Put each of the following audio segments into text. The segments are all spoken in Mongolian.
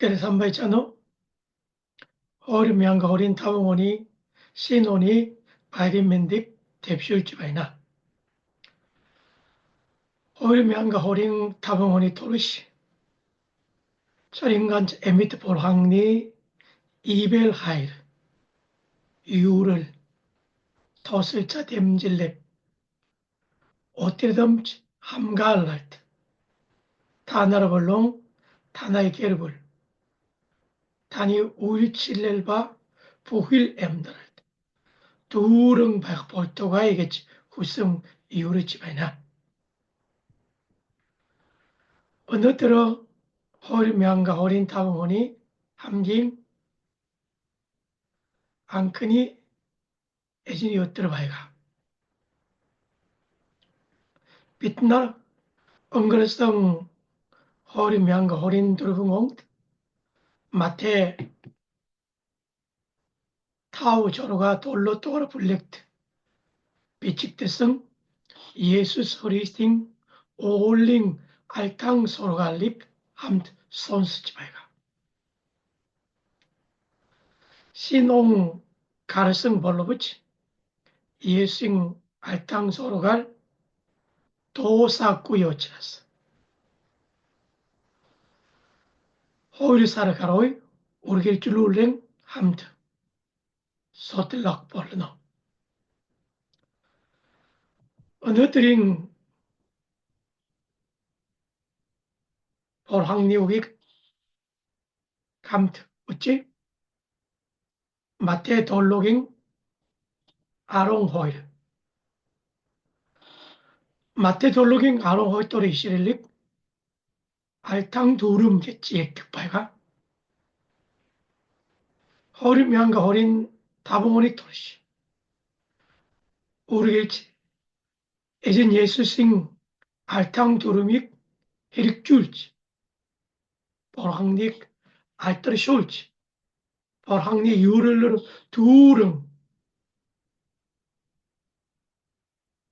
그래서 한번 있잖아. 어린 어린 타봉원이 신혼이 아이린맨딥 대표일지바이나 어린 타봉원이 토르시 철인간 에미트 볼항리 이벨 하이르 유를 토슬차 댐질렙 오티르덤 함갈랄트 타나르벌롱 타나이 게르불 타니 우일칠렐바 부힐 엠드랄트 두릉 박 볼토가이겠지 후승 이우르지바이나 어느 때로 허리명과 어린 타봉원이 함김 안크니 애진이 엿들어봐야가 빛날 엉그레성 허리명과 어린 두르붕옹 마테 타우 조로가 돌로 또라 블랙트 비칙대성 예수 소리스팅 오홀링 알탕 소로갈립 함트 손스지바이가 신옹 가르성 벌로부치 예수ing 알탕 소로갈 도사꾸요치라스 호일사르 가로이 우르길 줄룰랭 함트 소틀락 벌르노 어느드링 볼항리우익 감트 어찌 마테 돌로깅 아롱호일 마테 돌로깅 아롱호일 또리 시릴릭 알탕 두름 겠지액 특파이가 허리명과 어린 다봉원이 토르시 우르길치 에진 예수싱 알탕 두름익 히릭줄치 볼항릭 알터르쇼울치 볼항리 유를르 두름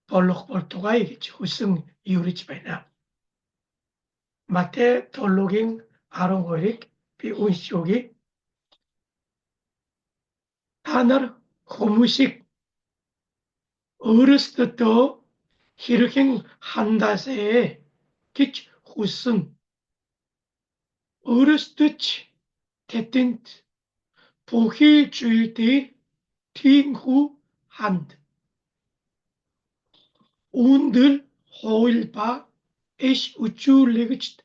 볼록 볼토가이겠지 후승 이우리치바이나 마테 돌로깅 아롱호릭 비운시오기 하나르 호무식 어르스터 히르킹 한다세에 기치 후승 어르스트치 테틴트 보힐주일티 팅후 한드 운들 호일바 에시 우쭈레그치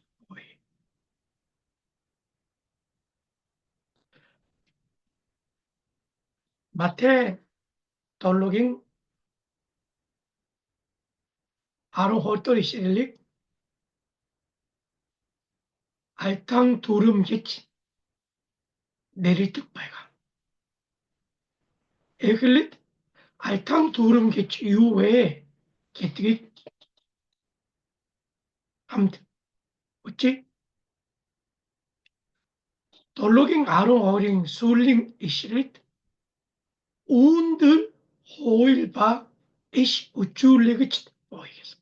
마테 돌로깅 아롱호토리 시릴릭 알탕 두름 기치 내리특파이가 에글릿 알탕 두름 기치 이후에 게트기 함드 어찌 돌로깅 아롱호링 술링 이시릿 운들 호일바 이시 우쭈레그치 보이겠어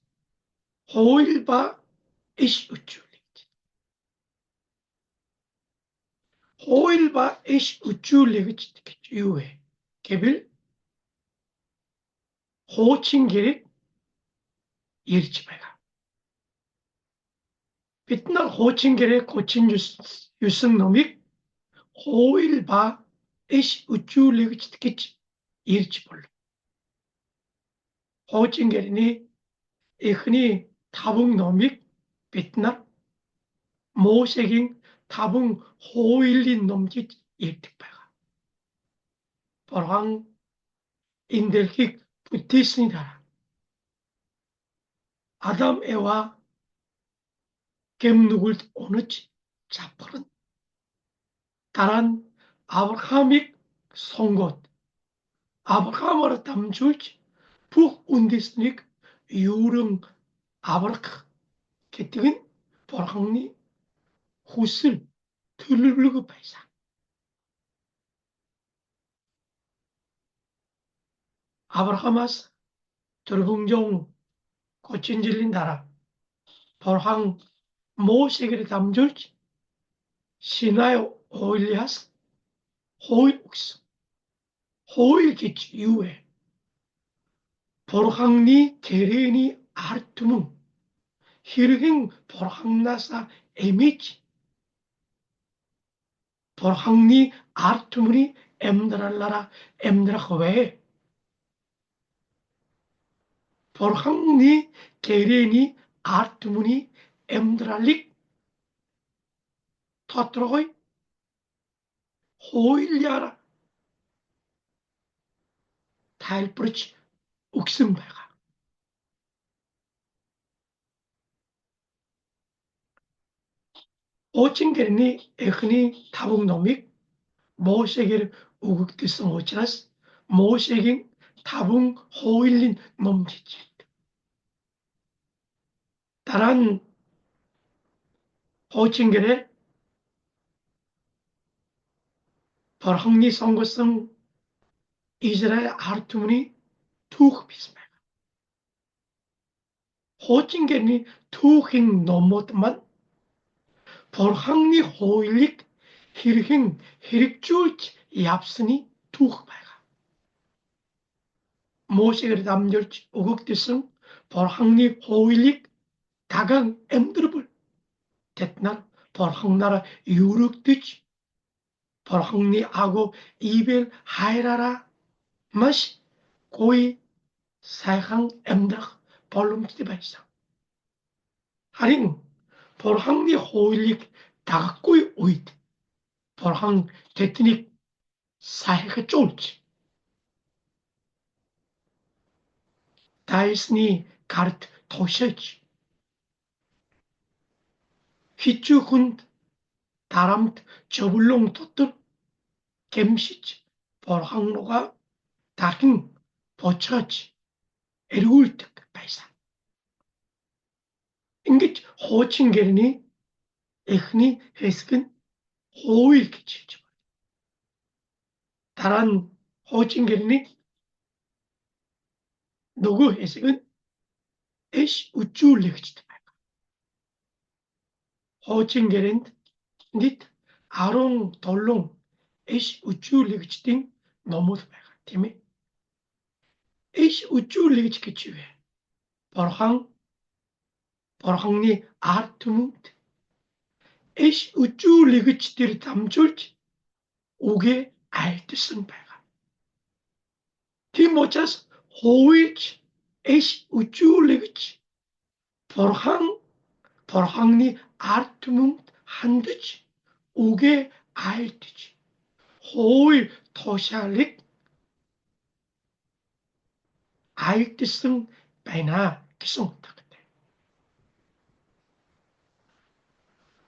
호일바 이시 우쭈레그치 호일바 이시 우쭈레그치 이후에 개빌 호칭기릿 이르치바이가 빛날 호칭기릿 고친 유승놈이 호일바 이시 우쭈레그치 이르치볼로 호칭기릿이 이흔이 타붕 놈이 빛날 모세깅 타붕 호일린 놈짓 일특바가 버랑 인델킥 붙이스니다 아담 에와 겜누굴 오느치 자퍼른 다란 아브라함익 송곳 아브라함으로 담줄지 북 운디스닉 유릉 아브라크 게티근 버랑니 후슬 틀르르그 바이사 아브라함아스 들흥종 고친 질린 나라 버랑 모세계를 담줄지 Sinai oilias hoilux hoil기치 이후에 보르항니 게레니 아르투문 히르행 보르항나사 에미치 보르항니 아르투문이 엠드랄라라 엠드라흐웨 보르항니 게레니 아르투문이 엠드랄릭 터트로이 호일리아라 타일프르치 욱슴베가 오칭게르니 에흐니 타붕노믹 모세게를 우극드성 오치라스 모세긴 타붕 호일린 넘치치 다란 호칭게레 벌항리 선거성 이스라엘 아르투문이 투х 비스메가 호칭게르니 투행 넘었만 벌항리 호일릭 히르행 히릭줄치 얍스니 투х 바가 모세게를 담절치 우극드성 벌항리 호일릭 다강 엠드르블 τέτ날 벌항나라 유룩드치 벌항리 아고 이벨 하이라라 마시 고이 사이항 엠드락 벌룸티디 바이상 하링 벌항리 호일릭 다각고이 오이트 벌항 데트닉 사이가 쫄치 다이스니 가르트 토셔치 휘쭈훈 다람트 저불롱 토트 겜시치 벌항로가 다킹 보처치 에르울트 바이상 인게 호칭게르니 에흐니 헤스근 호일기치 다란 호칭게르니 누구 해석은 에시 우쭐레그치다 호칭게렌 닛 아롱 돌롱 에시 우쭐레그치팅 너무도 배가 팀에 에시 우쭐레그치케치웨 버항니 아르투문트 에시 우쭐레그치티를 담줄지 오게 알뜻은 배가 티모차스 호일치 에시 우쭐레그치 버항니 아르투문트 한드치 오게 알뜻지 호일 토샬릭 알뜻은 배나 기송다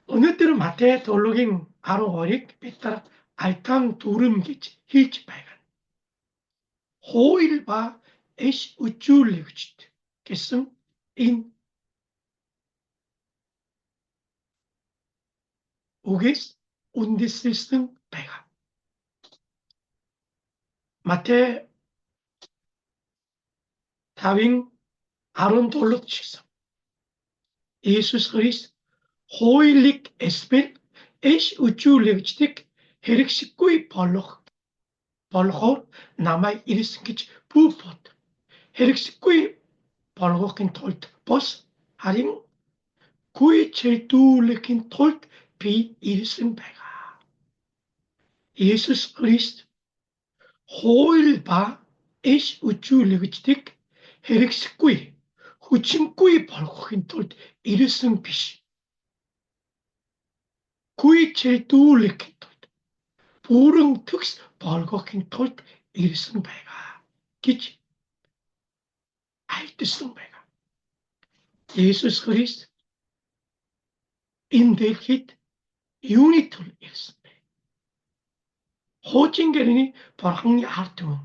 어느 때는 마태 돌로깅 아로호릭 삐따라 알탕 두름기치 힐치 발간 호일바 에시 우쭐리그치트 계승 인 우게스 운디스승 발간 마태 다윙 아론 돌록 치성 예수스 그리스 호일릭 에스벨 에시 우쭐리그치틱 헤릭식구이 벌록 남아이 이리스키치 부포트 헤릭식구이 벌록인 톨트 보스 하링 구이 첼투르킨 톨트 비 이리슨 배가 예수스 그리스도 호일바 에시 우쭐리그치틱 헤릭식구이 후친구이 벌록인 톨트 이리슨 비시 구이 첼투르킨 톨트 부릉 특스 벌록인 톨트 이리슨 배가 기치 알뜻슨 배가 예수스 그리스도 인델킷 유니트를 잃습니다. 호칭게르니 벌항리 아르투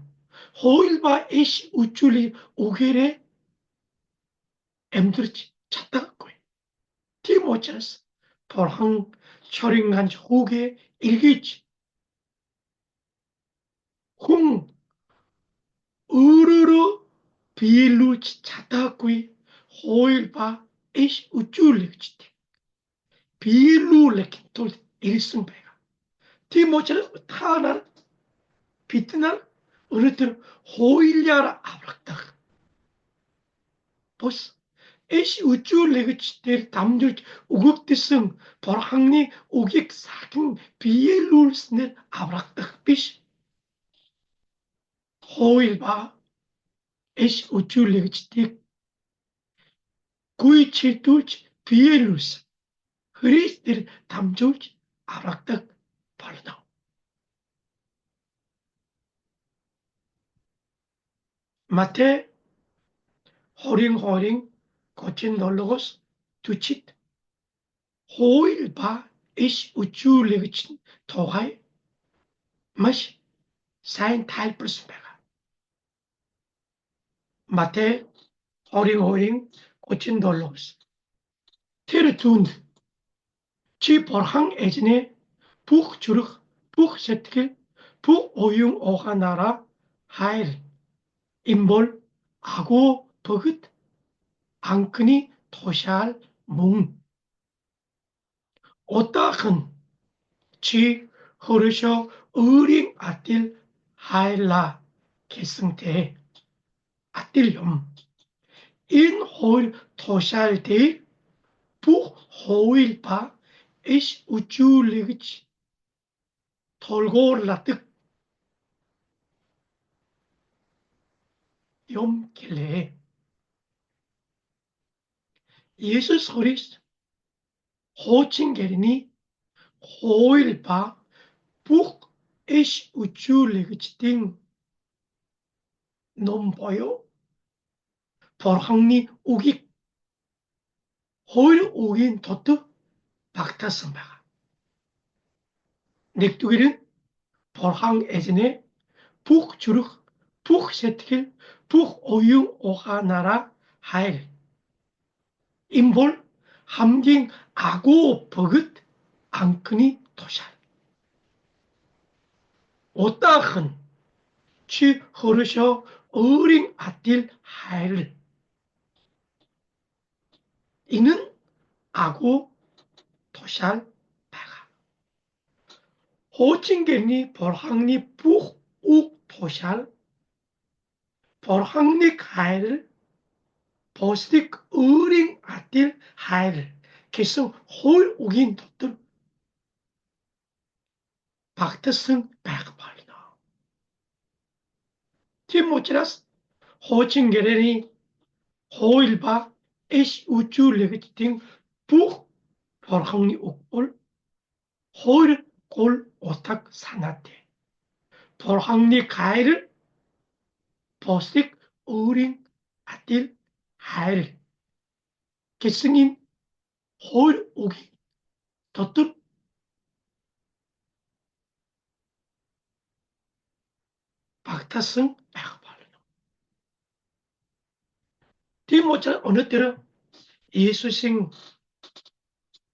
호일바 에시 우쭐리 우게레 엠드르치 찾다갔고요. 티모차스 벌항 철인간 호게 일기치 홍 으르르 비일루치 찾다갔고요. 호일바 에시 우쭐리치 비일루 레킨 돌 일승배가 티모치는 타나 비트나 은혜들 호일야라 아브락다 보스 에시 우쭈를 내그치들 담줄 우극대승 버항니 우객 사긴 비엘룰스네 아브락다 비시 호일바 에시 우쭈를 내그치들 구이칠둘치 비엘룰스 흐리스들 담줄치 아브락다 바르다 마태 호링호링 거친 놀러고스 두칫 호일바 이시 우쭈르기친 토하이 마시 사인 타이프스베가 마테 호링호링 거친 놀러고스 테르툰드 치 버항 에진에 북 주르х 북 세트길 북 오융 오하나라 하일 임볼 아고 버긋 앙크니 토샬 뭉 오따큰 치 흐르셔 의링 아틸 하일라 계승태 아틸렴 인 호일 토샬데 부 호일바 이시 우쭈르기치 톨고라뜩 염길래 예수 소리스 호칭게리니 호일바 북 에시 우쭈르기치팅 넘보요 버항니 우기 호일 우긴 도트 박타선바가 넥두기는 버항 에진에 북 주르х 북 세트길 북 오융 오하나라 하일 임볼 함깅 아고 버긋 앙크니 도샬 오따흔 취 흐르셔 어링 아틸 하일 이는 아고 도샬 바가 호칭게니 벌항니 북욱 도샬 벌항니 하일 버스틱 어링 아틸 하일 계속 홀 우긴 도들 박트승 백발이나 티모치라스 호칭게레니 호일바 에시 우쭈르게팅 북 벌항니 옥볼 호일 골 오탁 사나테 벌항니 가일을 버스틱 어링 아틸 하일 계승인 호일 오기 더뜻 박타승 백발이나 티모치라 어느 때는 예수생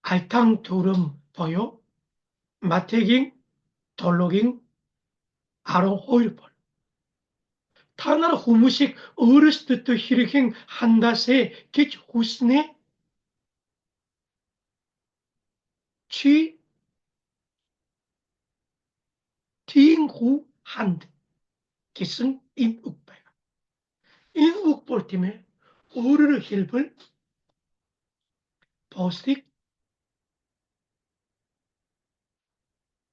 알탕 두름 보여 마태깅 돌로깅 아로 호일볼 타나라 후무식 어르스트트 히르행 한다세 게치 후스네 취 팅후 한드 기승 인욱배 인욱볼 팀에 어르르 힐블 버스틱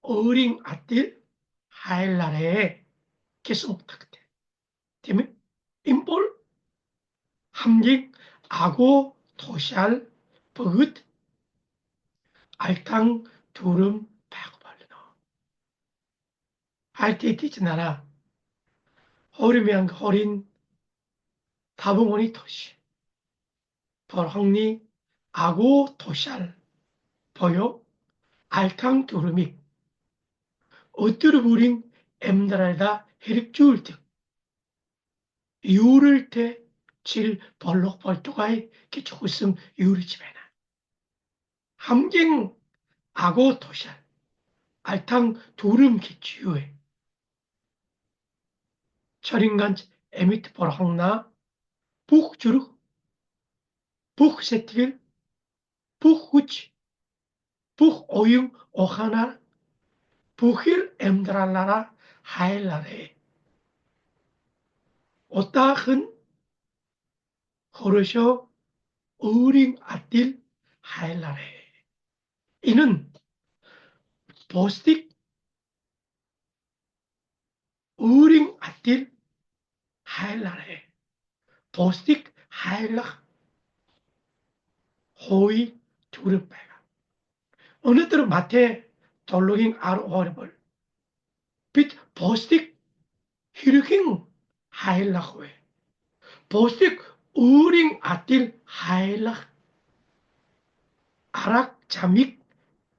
어링 아틸 하일라레 기승 탁테 팀에 인볼 함깅 아고 토샬 버긋 알탕 두름 백발리나 알테티치나라 허리면 허린 다봉원이 토시 벌헝니 아고 토샬 버요 알탕 두름이 어뜨르 부린 엠드랄다 헤릭주울 득 유를 때질 벌럭벌떡아이 기초승 유르지메나 함경 아고 토샬 알탕 두름 기치유에 철인간 에미트 벌헝나 북주르 북세티길 북후치 бүх оюун ухаанаар бүхэл амьдралаараа хайлаарай. Удаахан хөрөшөө өөрийн адил хайлаарай. 이는 бусдыг өөрийн адил хайлаарай. бусдыг хайлах хууийг түрэг байгаа. Өнөөдөр Матай 7-гийн 12 бол бид бусдыг хэрхэн хайлах вэ? бусдыг өөрийн адил хайлах арга замыг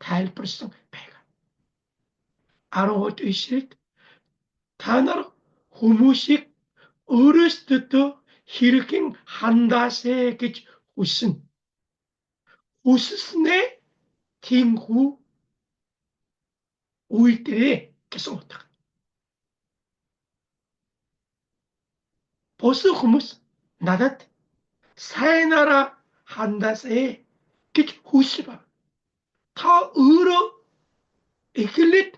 тайлбарсан байна. 12 ишлэлд та нар хүмүүсийг өөрөөсөө хэрхэн хандаасэ гэж хүсснээ тиймхүү үйлдэлээ гэсэн утга. Бусад хүмүүс надад сайнаараа хандаасэ гэж хүсэж байна. та өөрөө эхлээд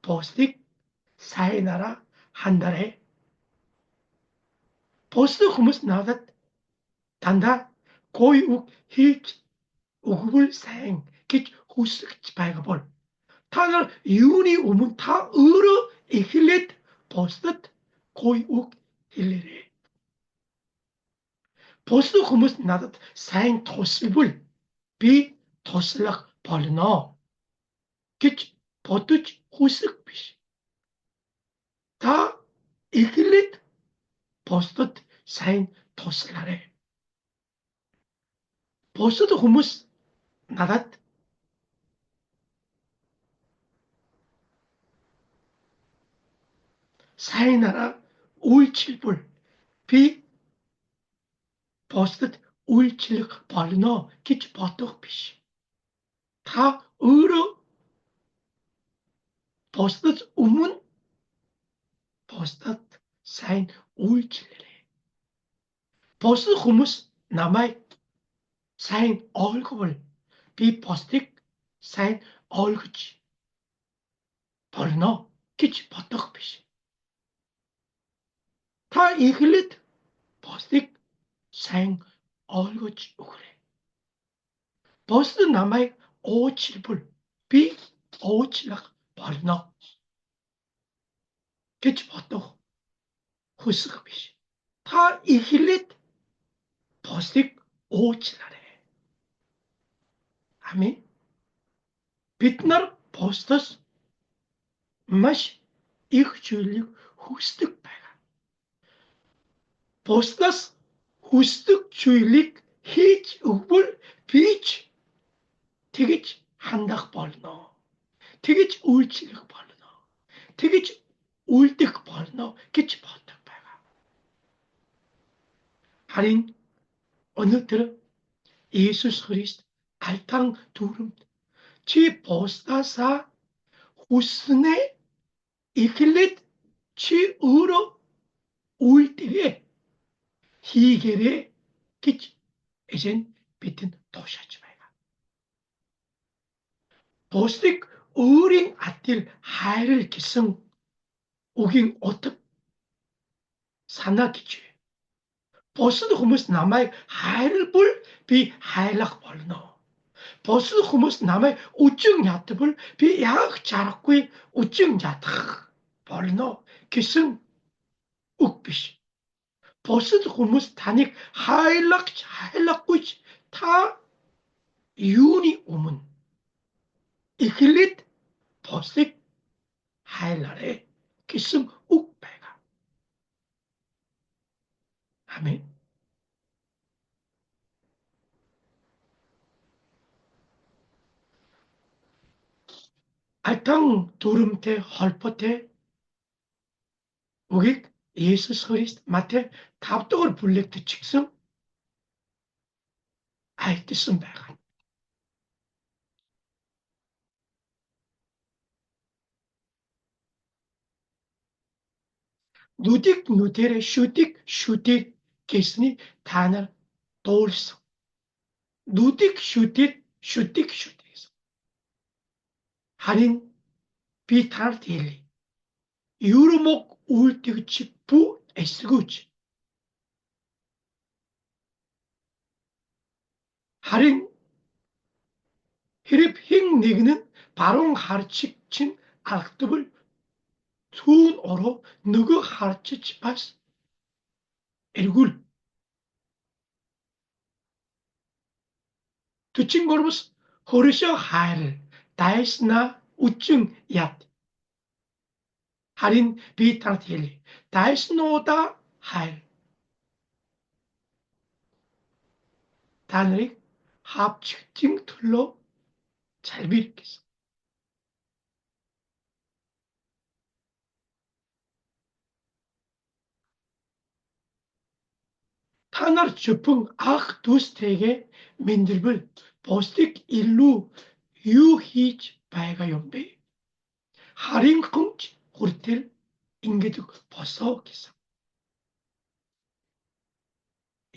бусдыг сайнаараа хандаарай. бусад хүмүүс надад дандаа гоё үг хийж өгвөл сайн гэж хүсэж байгаа бол та нар юуны өмнө та өөрөө эхлээд бусдад гоё үг хэлээрэй. бусад хүмүүс надад сайн тусвал би туслах болно гэж бодож хүсэх биш. та эхлээд бусдад сайн туслаарай. бусад хүмүүс надад сайнаараа үйлчилбэл би бусдад үйлчлэх болно гэж бодох биш. та өөрөө бусдад өмнө бусдад сайн үйлчлээрэй. бусад хүмүүс намайг сайн ойлговол би бусдыг сайн ойлгож болно гэж бодох биш. та эхлээд бусдыг сайн ойлгож өгөөрэй. бусад намайг уучлбал би уучлах болно гэж бодох хүсэх биш. та эхлээд бусдыг уучлаарай. 아멘. бид нар бусдаас маш их зүйлийг хүсдэг байгаа. бусдаас хүсдэг зүйлийг хийж өгвөл би ч тэгж хандах болно. тэгж үйлчлэх болно. тэгж үлдэх болно гэж боддог байгаа. харин өнөөдөр Иесус Христ альтан дүрмд чи бусдаасаа хүснээ эхлээд чи өөрөө үйлдэлээ хийгээрэй гэж эзэн бидэнд туушааж байгаа. бусдыг өөрийн адил хайр гэсэн үгийн утга санаа гэж. бусад хүмүүс намайг хайрлбал би хайлах болно. бусад хүмүүс намайг үжин ядвал би яг чарахгүй үжин ядах болно гэсэн үг биш. бусад хүмүүс таныг хайлахгүй та юуны өмнө эхлээд бусдыг хайлаарай гэсэн үг байгаа. 아멘. альтан дүрмтэй холбоотой үгийг Иесус Христ Матай 5 дугаар бүлэгт ч гэсэн айлтсан байгаа. нүдийг нүдээрээ шүтээ гэсний та нар дуулсан. нүдийг шүтээ гэсэн. Харин би танарт хэлье. Юрмог үйлдэгч бүү эсгүүч. Харин хэрэв хэн нэг нь баруун харчиг чинь алдвал зүүн ороо нөгөө харчиж бас эргүүл. 43-с хөрөшөө хайр дайснаа үчин яд. Харин би танарт хэлье. Дайснуудаа хайр. Та нарыг хавчигчийн төлөө залбир гэсэн. Та нар зөвхөн ах дүүстэйгээ мэндэрвэл бусдыг илүү юу хийж байгаа юм бэ? Харинхунч хүртэл ингэдэг босоо гэсэн.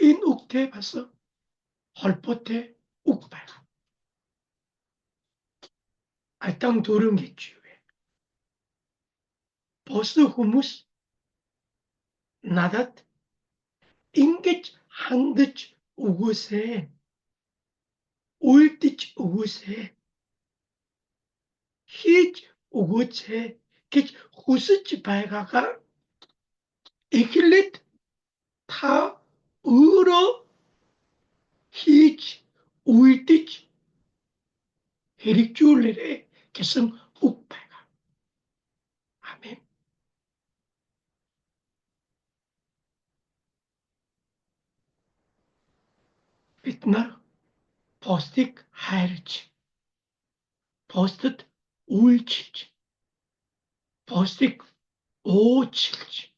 Энэ үгтэй бас холбоотой үг байна. Атан дүрэн гэж юу вэ? Босоо хүмүүс надад ингэж хандаж өгөөсэй. Үйлдэж өгөөсэй. Хийж өгөөсэй гэж хүсэж байгаагаар эхлээд та өөрөө хийж үйлдэж хэрэгжүүлээрэй гэсэн үг байна. Амен. Бид нар постыг хайрч, постод үйлчилж, постыг уучлж,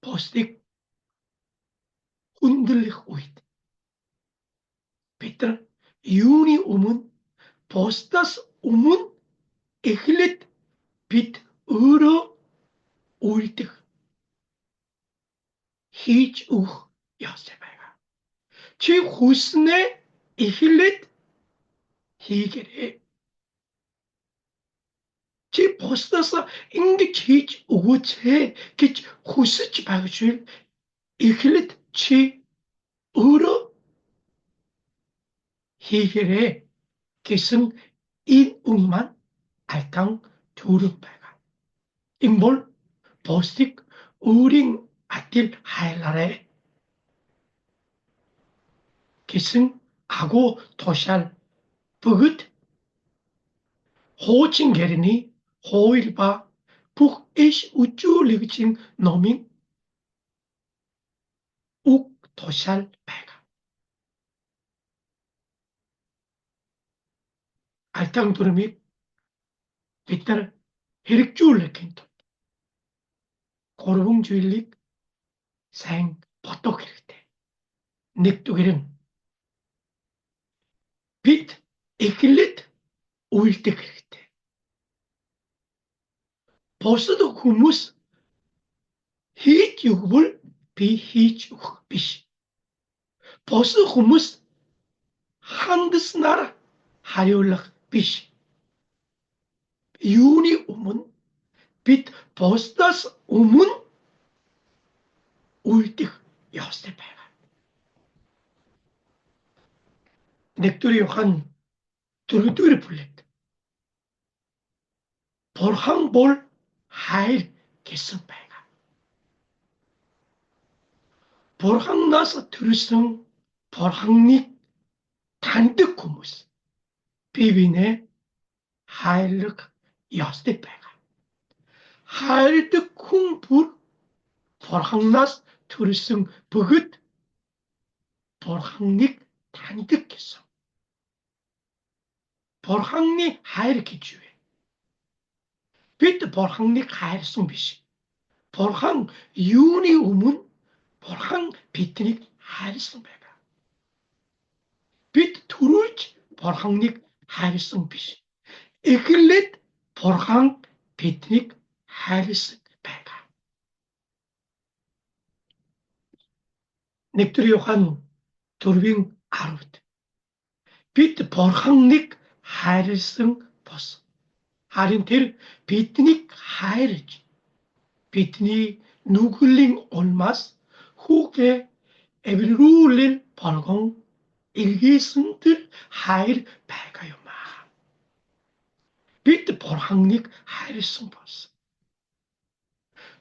постыг хүндлэх үед бид нар юуны өмнө постаас өмнө эхлээд бид өөрөө үйлдэх хийж өгөх ёстой байгаа. Чи хүснээ эхлээд хийгээрэй. Чи постаас ингэж хийж өгөөцэй гэж хүсэж байгаа зүйл эхлээд чи өөрөө хийгээрэй гэсэн энэ үг маань айтан төрөв байгаа. Энэ бол постыг өөрийн адил хайлаарай гэсэн агуу тушаал бүгд хуучин гэрний хууль ба бүх иш үзүүлэгчийн номын үг тушаал байгаа. Айтан дүрмийг бид нар хэрэгжүүлэхийн тулд гурван зүйлийг сайн бодох хэрэгтэй. Нэгдүгээр нь бид эхлээд үйлдэх хэрэгтэй. Бусад хүмүүс хийж өгвөл би хийж өгөх биш. Бусад хүмүүс хандаснаар хариулах биш. Юуны өмнө бид бусдаас өмнө үйлдэх ёстой байгаа. Нэгдүгээр Иохан 4-р бүлэг. Бурхан бол хайр гэсэн байгаа. Бурханаас төрсөн Бурханыг таньдаг хүмүүс бие биенээ хайрлах ёстой байгаа. Хайрдаг хүн бүр Бурханаас төрсөн бүгд Бурханыг таньдаг гэсэн. Бурханы хайр гэж юу вэ? Бид Бурханыг хайрсан биш. Бурхан юуны өмнө Бурхан биднийг хайрсан байгаа. Бид түрүүлж Бурханыг хайрсан биш. Эхлээд Бурхан биднийг хайрсан байгаа. Нэгдүгээр Иохан 4-10-д бид бурханыг хайрлсан болсон. Харин тэр биднийг хайрж бидний нүглийн улмаас хүүгээ эврүүлэл болгон илгээсэн тэр хайр байгаа юм аа. Бид бурханыг хайрлсан болсон.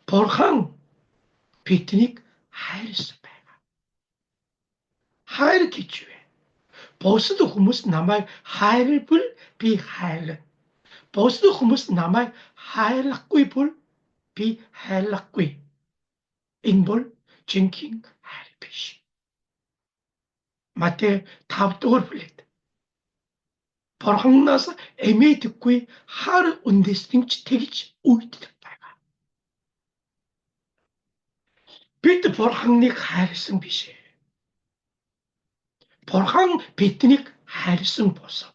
Бурхан биднийг хайрлсан байгаа. Хайр гэж вэ? Бусад хүмүүс намайг хайрбал би хайрлана. Бусад хүмүүс намайг хайрлахгүй бол би хайрлахгүй. Энэ бол жинхэнэ хайр биш. Матай 5 дугаар бүлэгт Бурханаас эмээдэггүй хар үндэстэнч тэгж үйлддэг байгаа. Бид Бурханыг хайрлсан биш ээ. Бурхан биднийг хайрлсан болсон.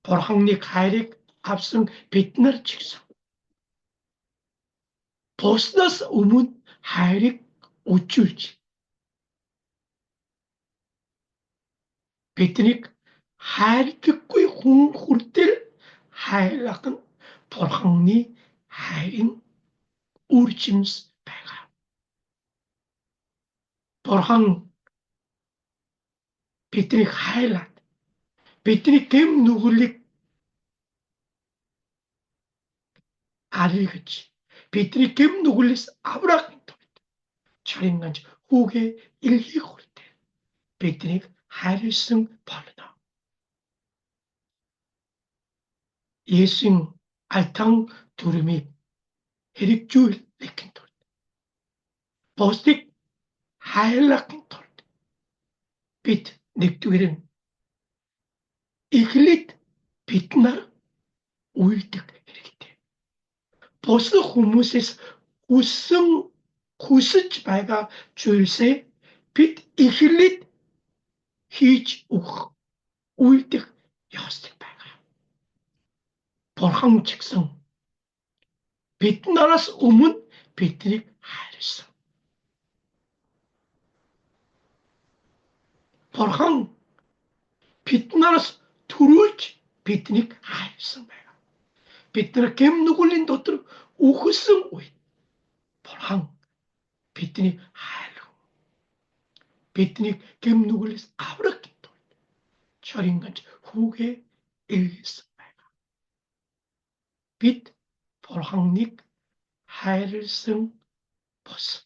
Бурханыг хайрыг авсан бид нар ч гэсэн бусдаас өмнө хайрыг үжүүлж биднийг хайрдаггүй хүн хүртэл хайрлах нь Бурханы хайрын үр жимс байгаа. Бурхан биднийг хайрлаад бидний гэм нүглийг арилгаж бидний гэм нүглээс аврахын тулд чарын ганц хүүгээ илгээх хүртэл биднийг хайрлсан болно. Есүсийн альтан дүрмийг хэрэгжүүлэхийн тулд бусдыг хайрлахын тулд бид нэгдүгээр нь эхлээд бид нар үйлдэх хэрэгтэй. Бусад хүмүүсээс хүсэж байгаа зүйлсээ бид эхлээд хийж өгөх үйлдэх ёстой байгаа. Бурхан ч гэсэн бид нараас өмнө биднийг хайрлсан. Бурхан бид нараас түрүүлж биднийг хайрлсан байна. Бид нар гэм нүглийн дотор үхсэн үед Бурхан биднийг хайрлав. Бидний гэм нүглээс аврах тулд чарын ганц хүүгээ илгээсэн байна. Бид Бурханыг хайрлсан болсон.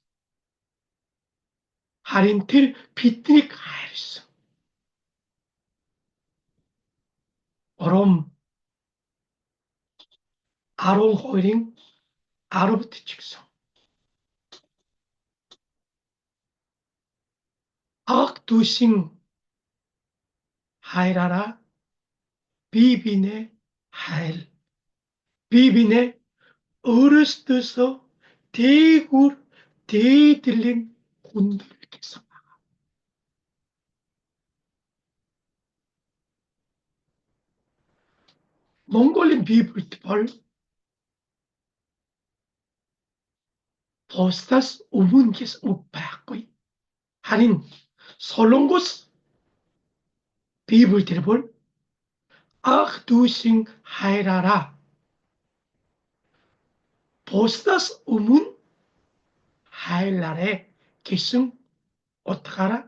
Харин тэр биднийг хайрлсан. Ром 12-ын 10-д ч гэсэн ах дүүсийн хайраараа бие биенээ хайр. Бие биенээ өөрөөсөө дээгүүр дээдлэн хүндэл гэсэн. Монголын Библиэд бол бусдаас өмнө гэсэн үг байхгүй. Харин Солонгос Библиэд бол ах дүүсийн хайраараа бусдаас өмнө хайрлаарай гэсэн утгаараа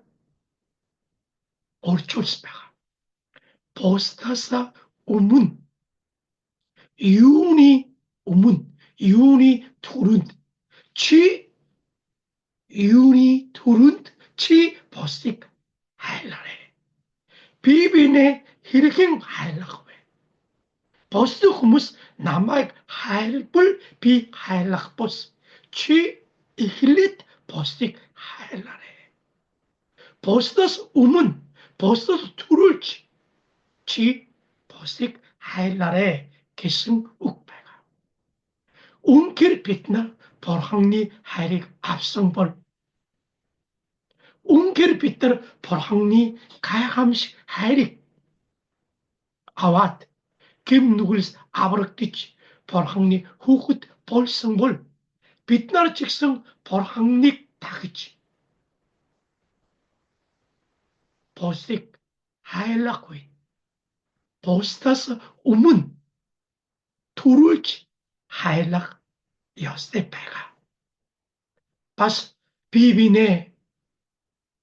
орчуулсан байна. Бусдаас өмнө юуны түрүүнд чи бусдыг хайрлаарай. Бие биенээ хэрхэн хайрлах вэ? Бусад хүмүүс намайг хайрбал би хайрлах бус. Чи эхлээд бусдыг хайрлаарай. Бусдаас өмнө, бусдад түрүүлж чи бусдыг хайрлаарай гэсэн үг байна. Үнэхээр бид нар Бурханы хайрыг авсан бол үнэхээр бид нар Бурханы гайхамшиг хайрыг аваад гэм нүглээс аврагдаж Бурханы хүүхэд болсон бол бид нар ч гэсэн Бурханыг дагаж бусдыг heilig Postas umun turulch heilig Josepega. Pas bibine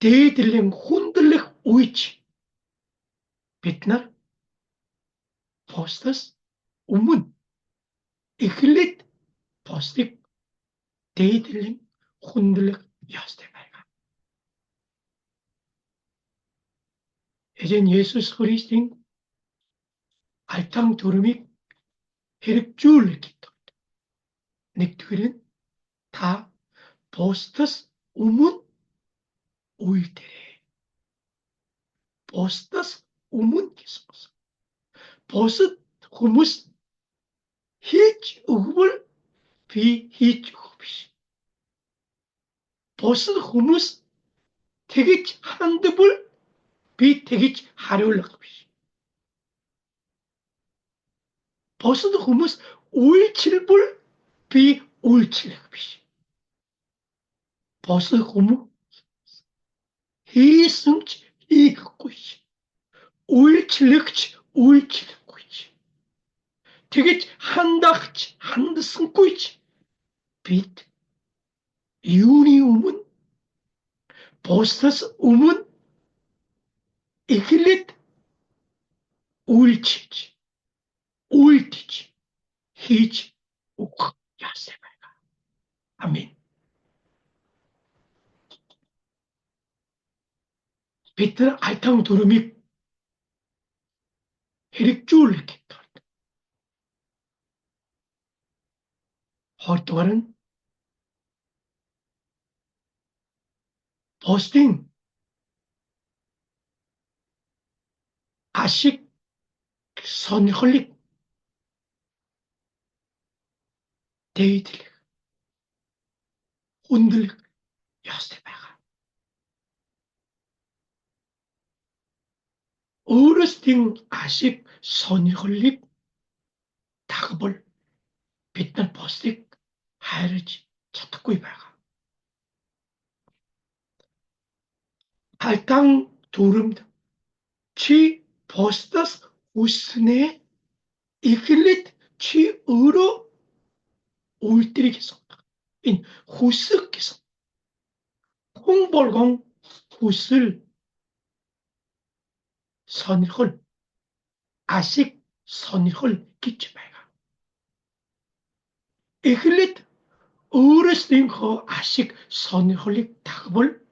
dēdilling hunderlich uich bitner postas umun iklit postik dēdilling hunderlich Josepega. 이젠 예수 그리스도인 알탕 두름이 혈액줄 기도. 넥들은 다 postas umun u이테레. postas umun 기소서. post humus hiç uğbul fi hiç uğbiş. post humus tegiç handbul fi tegiç 하려울락비시. post humus 울칠불 fi 울칠락비시. post humus 희승치 이극구이시. 울칠력치 울칠력구이시. tegiç handak치 hand승구이시. 빛 유니움은 postas umun iklit ulçiç, ultiç, hiç uk yasemega. Amin. Peter aytang durumik herikçul kittor. Hortuarın posting aşık 선혈릭 데이들릭 혼들릭 야스테바가 어르스팅 아식 선혈릭 다급을 빛날 포스틱 하이르지 차트구이바가 알탕 두름다 치 포스터스 우스네 이클릿 치 으로 울뜨리겠어. 인 후스께서 홍벌공 후슬 선헐 아식 선헐 기치바가 이클릿 으르스팅거 아식 선헐릭 다급을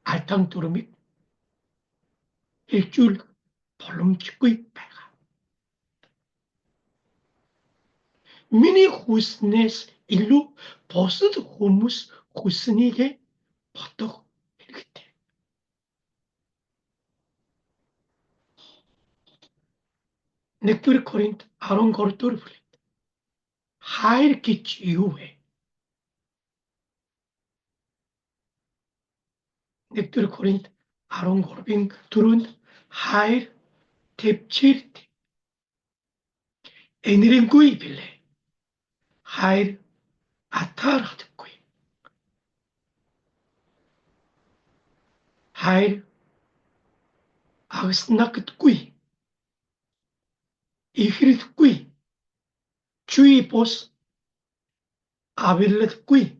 알탕 두름이 일주일 벌름짓구이 바가 미니 후스네스 일루 버스드 호무스 후스니게 버떡 이렇게 넥두리 코린트 아론 거르토르 블레 하일 기치 이후에 넥두리 코린트 아론 거르빙 두룬 하일 탭치르티 에니랭구이 빌레 하일 아타라드구이 하일 아그스나크트구이 이히리트구이 주의 보스 아벨레트구이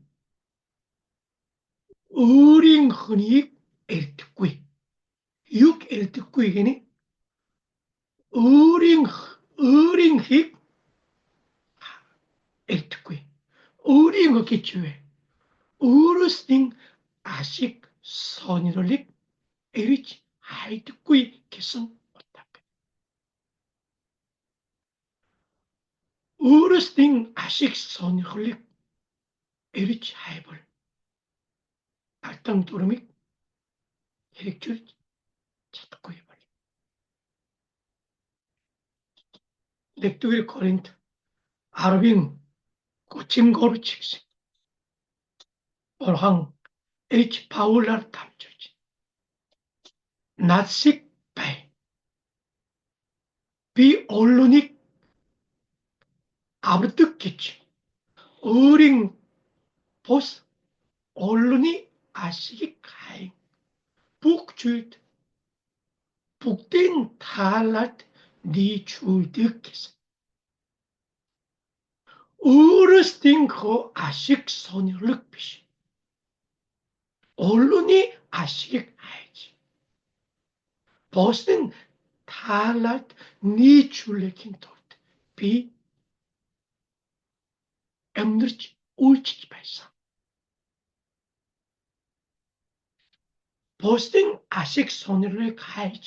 어린 흔히 엘트구이 육 엘트구이게니 어린 힉 엘트구이 어린 거 기초에 어르스팅 아식 선이롤릭 에리치 하이트구이 개성 어따까 어르스팅 아식 선이롤릭 에리치 하이벌 알땅 도르믹 에릭줄 찾고 해버리 넥두일 코린트 아르빙 고침 거르칙스 얼항 H 파울라 탐조지 나식 바이 비 언론이 아브르뜨겠지 어린 보스 언론이 아시기 가잉 북주일 복된 talat ni 주득께서 어르스틴 그 아식 선율력 비시 언론이 아식 하야지 버스는 talat ni 줄레킨 돌트 비 эмнэрч үйлчилж байсан. Бусдын ашиг сонирхлыг хайж,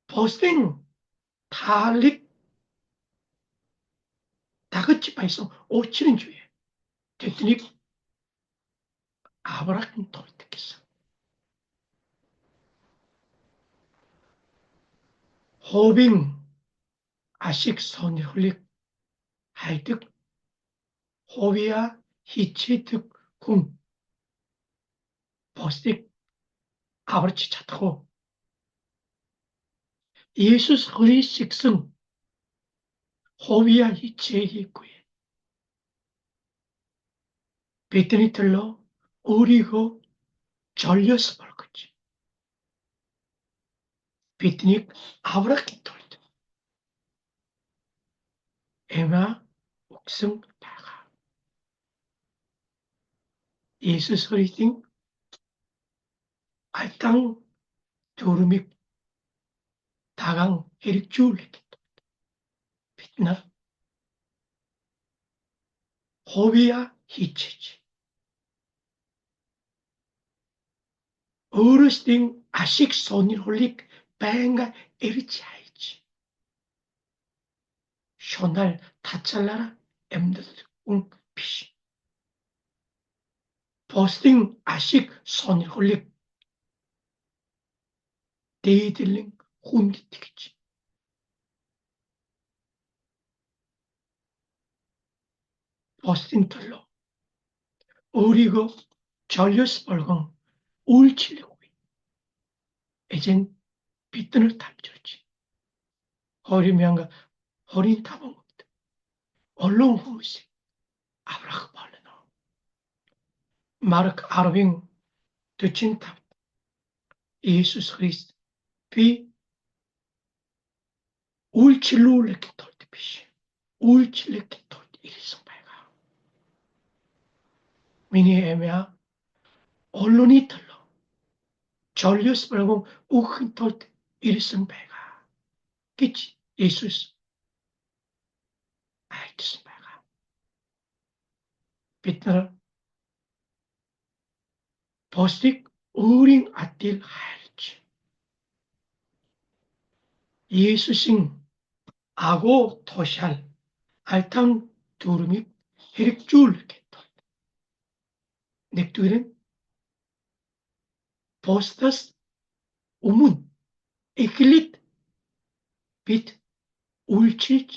бусдын тааллыг дагаж байсан учир нь юу вэ? Тэднийг аврагт нь тулдаг гэсэн. Ховын ашиг сонирхлыг хайдаг, ховиа хичээдэг хүн бусдыг аварч чадах уу? Есүс Христ гэсэн ховиа хичээгээгүй. Бидний төлөө өөрийгөө жолиос болгож биднийг аврагт тулд эмаа өгсөн байгаа. Есүс Христийн альтан дүрмийг даган хэрэгжүүлэх бид нар ховиа хийчих. Өөрсдийн ашиг сонирхлыг байнга эрж хайж. Шунал тацалаараа амьддаг хүн биш. Бусдын ашиг сонирхлыг дээдлэн хүндэтгэж. Бусдын төлөө өөрийгөө жолиос болгон үйлчлэхгүй. Эзэн биднэрт хамжуулж 2025 онд олон хүмүүсийг аврах болно. Марк 10:45 Есүс Христ би үйлчлүүлэх тулд биш. Үйлчлэх тулд ирсэн байгаа. Миний эмээ 언론이 төлөө жолиос болгон өгөхын тулд ирсэн байгаа гэж Есүс айлтсан байгаа. Бид нар бусдыг өөрийн адил хайрлж Есүсийн агуу тушаал альтан дүрмийг хэрэгжүүлэх тулд нэгдүгээр нь бусдаас өмнө эхлээд бид үйлчилж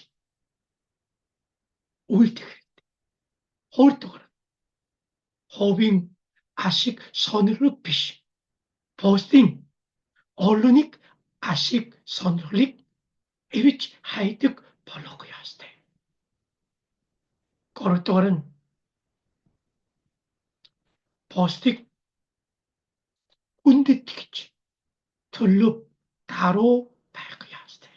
үйлдэх хэрэгтэй. Хоёрдугаар ховын ашиг сонирхлыг биш. Бусдын 언론ыг ашиг сонирхлыг эрж хайдаг болох ёстой. Гуравдугаар нь бусдыг хүндэтгэж төлөв даруй байх ёстой.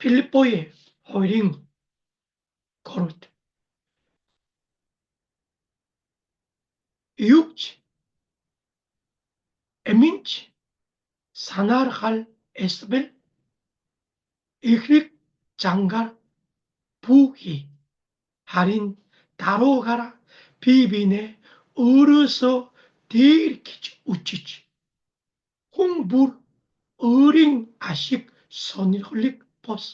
Филиппоe 2:3 юуч эминч санаар хал эсбэл ихрэг 장갈 부히 харин даруугаараа бие биенээ өөрөөсөө дээр гэж үчиж хүн бүр өөрийн ашиг сонирхлыг бос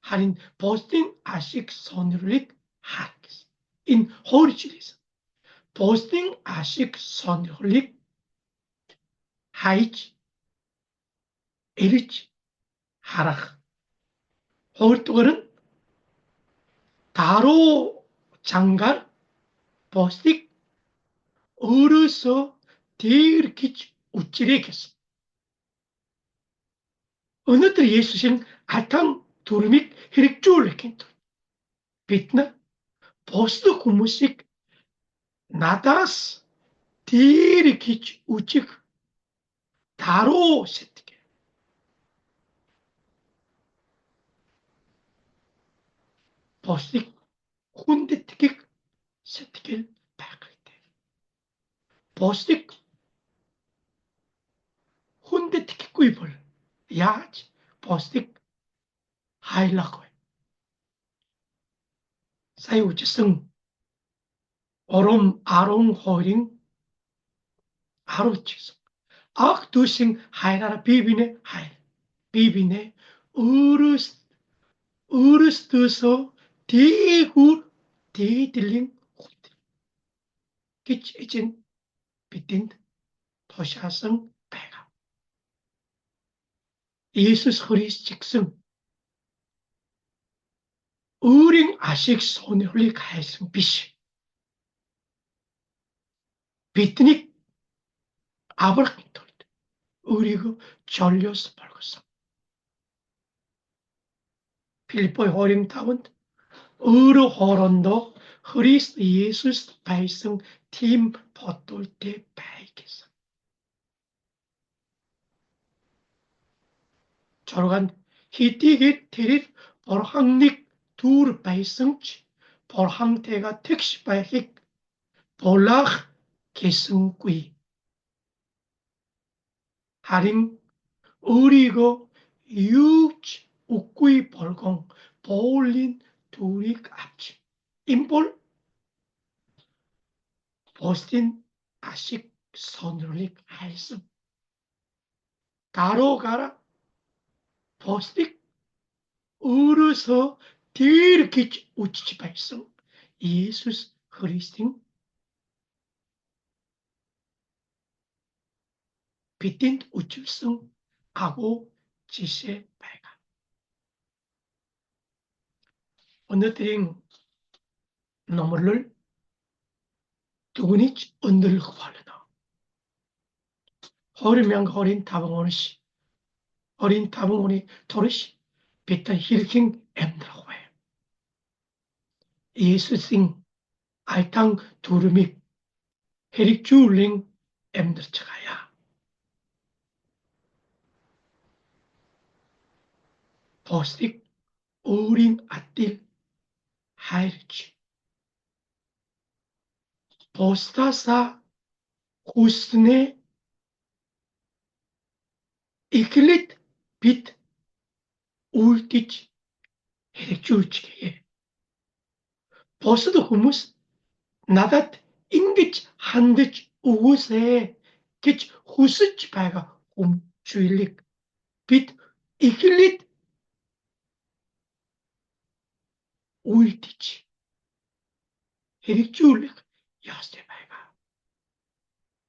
харин бусдын ашиг сонирхлыг хаах гэсэн. Энэ хууржилээс бусдын ашиг сонирхлыг хайж эрж харах. Хоёрдугаар нь даруу 장갈 бусдыг өөрөөсөө дээр гэж үчирээ гэсэн. Өнөөдөр Есүсийн альтан дүрмийг хэрэгжүүлэхийн тулд бид нар бусад хүмүүсийг надаас dirkic ucik daro setike. Postik hundetikik settikil pakite. Postik hundetikik kuibol. Yaaj postik hailakwe. Sai uciseng orom arong horing aruciseng. Ak tusing hairara bibine hair. Bibine urus tuso tigur titilling hutil. Kich için bitind 도샤성 배가. 예수 그리스도께서 우린 아식 손을 가했음 빛이 빛니 아브라함이 돌 우리가 전려서 벌거서 필리포의 호링타운 의로 호론도 그리스도 예수 발성 팀 버돌 때 배겠어. 저러간 히티깃 티릿 벌항닉 둘 발성치 벌항태가 택시 발익 볼락 계승quy 하림 의리고 유치 우꾸이 벌공 볼린 두릭 앞치 임볼 보스틴 아식 선룰릭 할씀 가로가라 보스틱 의르서 디르키치 우치치 발성 예수스 그리스팅 비틴 우출성 하고 지세 발가 오늘들인 노물을 두근이 언들고 발르나 허리명 어린 타방오니시 어린 타방오니 토르시 비탄 힐킹 엠드라고 해 예수싱 알탕 두르믹 헤릭줄링 엠드르차가야 보스틱 우린 아틸 하이르치 보스타사 후스네 이클릿 빛 울티치 헤릭줄치게 보스도 후무스 나닷 인기치 한드치 우구세 기치 후스치 바가 주일릭 빛 이클릿 울티치 헤릭줄릭 야스테 바가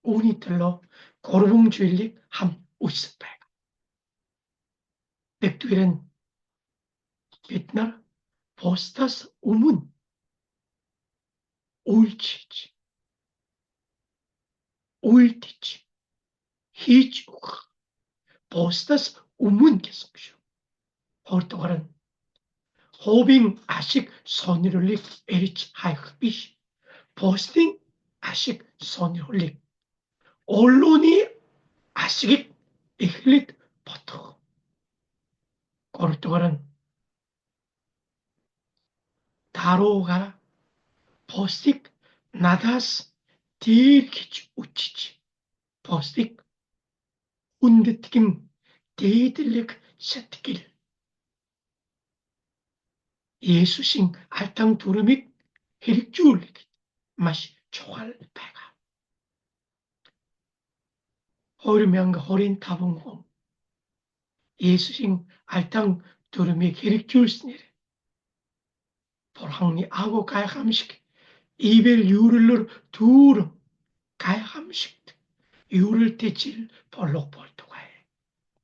우니틀로 고르붕 주일릭 함 우스 바가 백두일은 빛날 보스타스 우문 울치치 울티치 히치 보스타스 우문 계속쇼 포르투갈은 호빙 아식 소니롤릭 에리치 하이크비시 보스팅 아식 소니롤릭 언론이 아식이 이클릿 포토 포르투갈은 다로가라 보스틱 나다스 디르키치 우치치 보스틱 운드티김 데이들릭 샤트길 예수신 알탕 두르믹 헤릭줄릭 마시 초할 배가 호르명가 호린 타봉홈 예수신 알탕 두르믹 헤릭줄스니레 보랑니 아고 가야함식 이벨 유를러 두름 가야함식 유를 대질 볼록볼